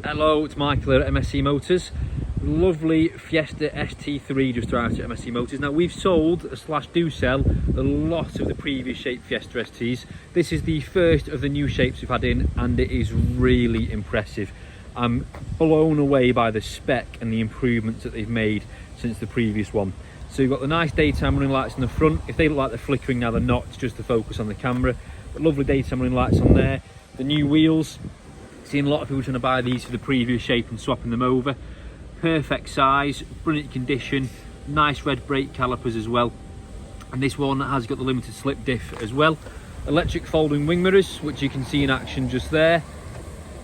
Hello, it's Michael here at MSC Motors. Lovely Fiesta ST3 just arrived at MSC Motors. Now we've sold / do sell a lot of the previous shape Fiesta STs. This is the first of the new shapes we've had in, and it is really impressive. I'm blown away by the spec and the improvements that they've made since the previous one. So you've got the nice daytime running lights in the front. If they look like they're flickering now, they're not, it's just the focus on the camera. But lovely daytime running lights on there. The new wheels, seen a lot of people trying to buy these for the previous shape and swapping them over. Perfect size, brilliant condition, nice red brake calipers as well. And this one has got the limited slip diff as well. Electric folding wing mirrors, which you can see in action just there.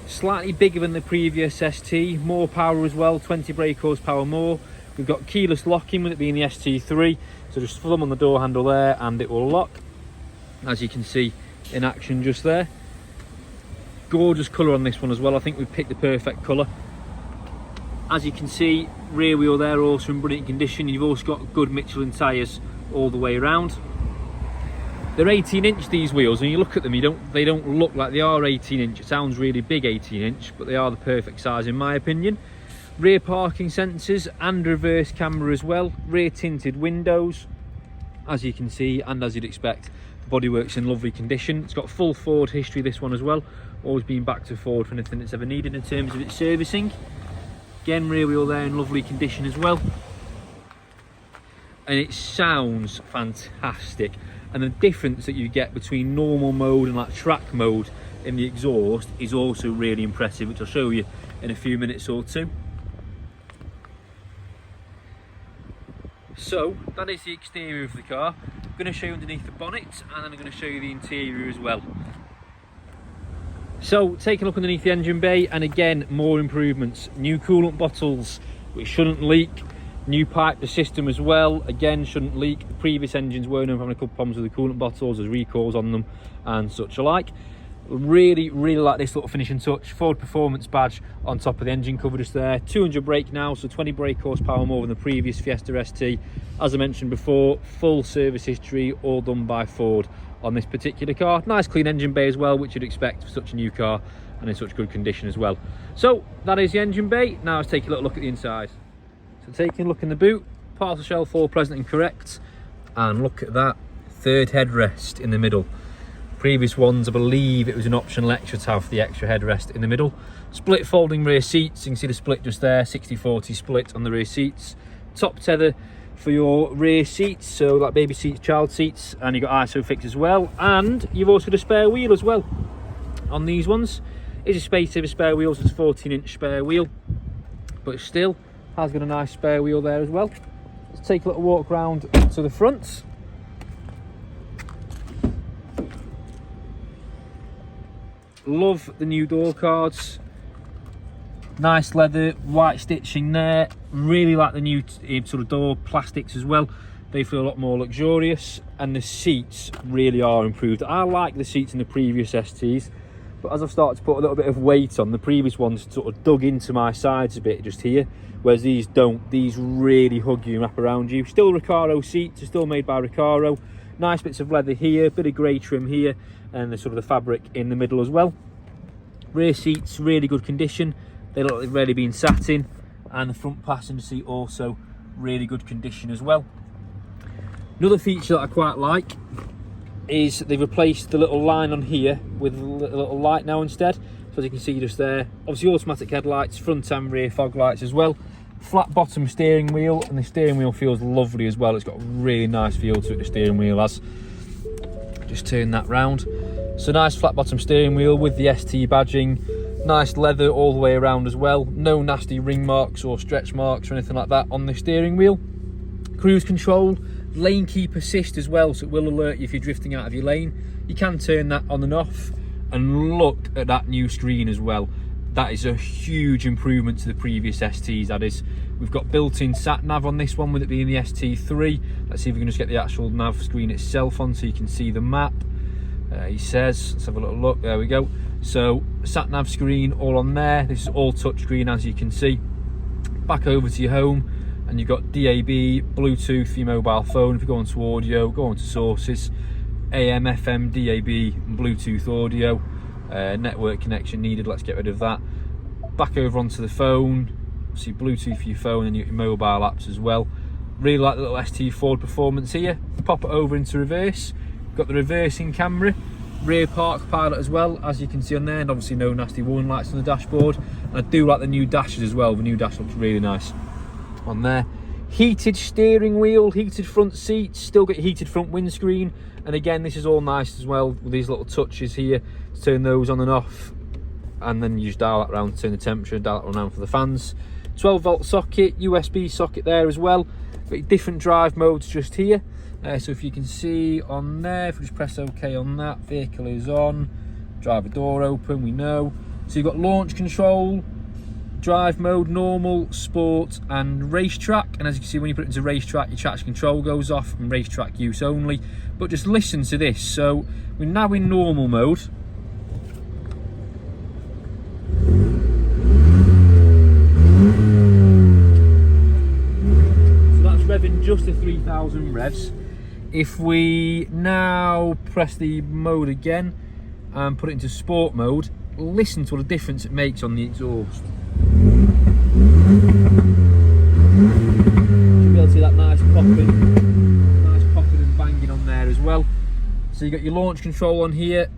Slightly bigger than the previous ST, more power as well, 20 brake horsepower more. We've got keyless locking with it being the ST3, so just thumb on the door handle there and it will lock, as you can see in action just there. Gorgeous colour on this one as well. I think we've picked the perfect colour. As you can see, rear wheel there also in brilliant condition. You've also got good Michelin tyres all the way around. They're 18-inch these wheels, and you look at them, they don't look like they are 18-inch. It sounds really big 18-inch, but they are the perfect size in my opinion. Rear parking sensors and reverse camera as well. Rear tinted windows, as you can see, and as you'd expect, the bodywork's in lovely condition. It's got full Ford history, this one as well. Always been back to Ford for anything it's ever needed in terms of its servicing. Again, rear wheel there in lovely condition as well. And it sounds fantastic. And the difference that you get between normal mode and like track mode in the exhaust is also really impressive, which I'll show you in a few minutes or two. So that is the exterior of the car. I'm going to show you underneath the bonnet, and then I'm going to show you the interior as well. So taking a look underneath the engine bay, and again, more improvements. New coolant bottles, which shouldn't leak. New pipe to system as well, again shouldn't leak. The previous engines were known for having a couple of problems with the coolant bottles, there's recalls on them and such alike. Really like this little finishing touch. Ford Performance badge on top of the engine cover just there. 200 brake now, so 20 brake horsepower more than the previous Fiesta ST. As I mentioned before, full service history, all done by Ford on this particular car. Nice clean engine bay as well, which you'd expect for such a new car and in such good condition as well. So that is the engine bay. Now let's take a little look at the inside. So taking a look in the boot, parcel shelf all present and correct, and look at that third headrest in the middle. Previous ones, I believe it was an optional extra to have the extra headrest in the middle. Split folding rear seats, you can see the split just there, 60/40 split on the rear seats. Top tether for your rear seats, so like baby seats, child seats, and you've got ISOFIX as well, and you've also got a spare wheel as well on these ones. It's a space saver spare wheels, it's a 14-inch spare wheel, but still has got a nice spare wheel there as well. Let's take a little walk round to the front. Love the new door cards. Nice leather, white stitching there. Really like the new sort of door plastics as well. They feel a lot more luxurious, and the seats really are improved. I like the seats in the previous STs, but as I've started to put a little bit of weight on, the previous ones sort of dug into my sides a bit just here, whereas these don't. These really hug you and wrap around you. Still Recaro seats, are still made by Recaro. Nice bits of leather here, bit of grey trim here, and the sort of the fabric in the middle as well. Rear seats, really good condition. They look like they've really been sat in, and the front passenger seat also really good condition as well. Another feature that I quite like is they've replaced the little line on here with a little light now instead. So as you can see just there, obviously automatic headlights, front and rear fog lights as well. Flat bottom steering wheel, and the steering wheel feels lovely as well. It's got a really nice feel to it, the steering wheel has. Just turn that round. So nice flat bottom steering wheel with the ST badging. Nice leather all the way around as well. No nasty ring marks or stretch marks or anything like that on the steering wheel. Cruise control, lane keep assist as well, so it will alert you if you're drifting out of your lane. You can turn that on and off, and look at that new screen as well. That is a huge improvement to the previous STs, that is. We've got built-in sat nav on this one with it being the ST3. Let's see if we can just get the actual nav screen itself on so you can see the map. He says, let's have a little look, there we go. So sat nav screen all on there. This is all touchscreen, as you can see. Back over to your home, and you've got DAB, Bluetooth for your mobile phone. If you go onto audio, go onto sources, AM, FM, DAB, and Bluetooth audio. Network connection needed, let's get rid of that. back over onto the phone, see Bluetooth for your phone and your mobile apps as well. Really like the little ST Ford performance here. Pop it over into reverse. Got the reversing camera, rear park pilot as well, as you can see on there, and obviously no nasty warning lights on the dashboard. And I do like the new dashes as well. The new dash looks really nice on there. Heated steering wheel, heated front seats, still got heated front windscreen, and again this is all nice as well with these little touches here to turn those on and off, and then you just dial that around to turn the temperature, dial that around for the fans. 12-volt socket, USB socket there as well. Got different drive modes just here. So if you can see on there, if we just press OK on that, vehicle is on, driver door open, we know. So you've got launch control, drive mode, normal, sport and racetrack. And as you can see, when you put it into racetrack, your traction control goes off and racetrack use only. But just listen to this. So we're now in normal mode. So that's revving just to 3,000 revs. If we now press the mode again and put it into sport mode, listen to what a difference it makes on the exhaust. You'll be able to see that nice popping and banging on there as well. So you got your launch control on here,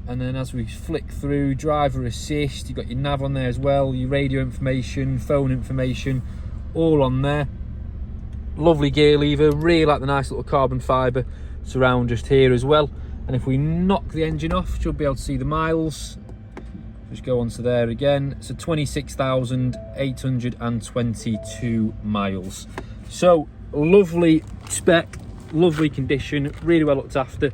and then as we flick through, driver assist, you've got your nav on there as well, your radio information, phone information, all on there. Lovely gear lever, really like the nice little carbon fibre surround just here as well. And if we knock the engine off, you'll be able to see the miles. Just go onto there again. So 26,822 miles. So lovely spec, lovely condition, really well looked after.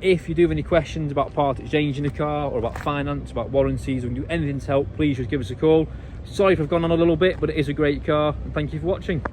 If you do have any questions about part exchanging the car or about finance, about warranties, or can do anything to help, please just give us a call. Sorry if I've gone on a little bit, but it is a great car, and thank you for watching.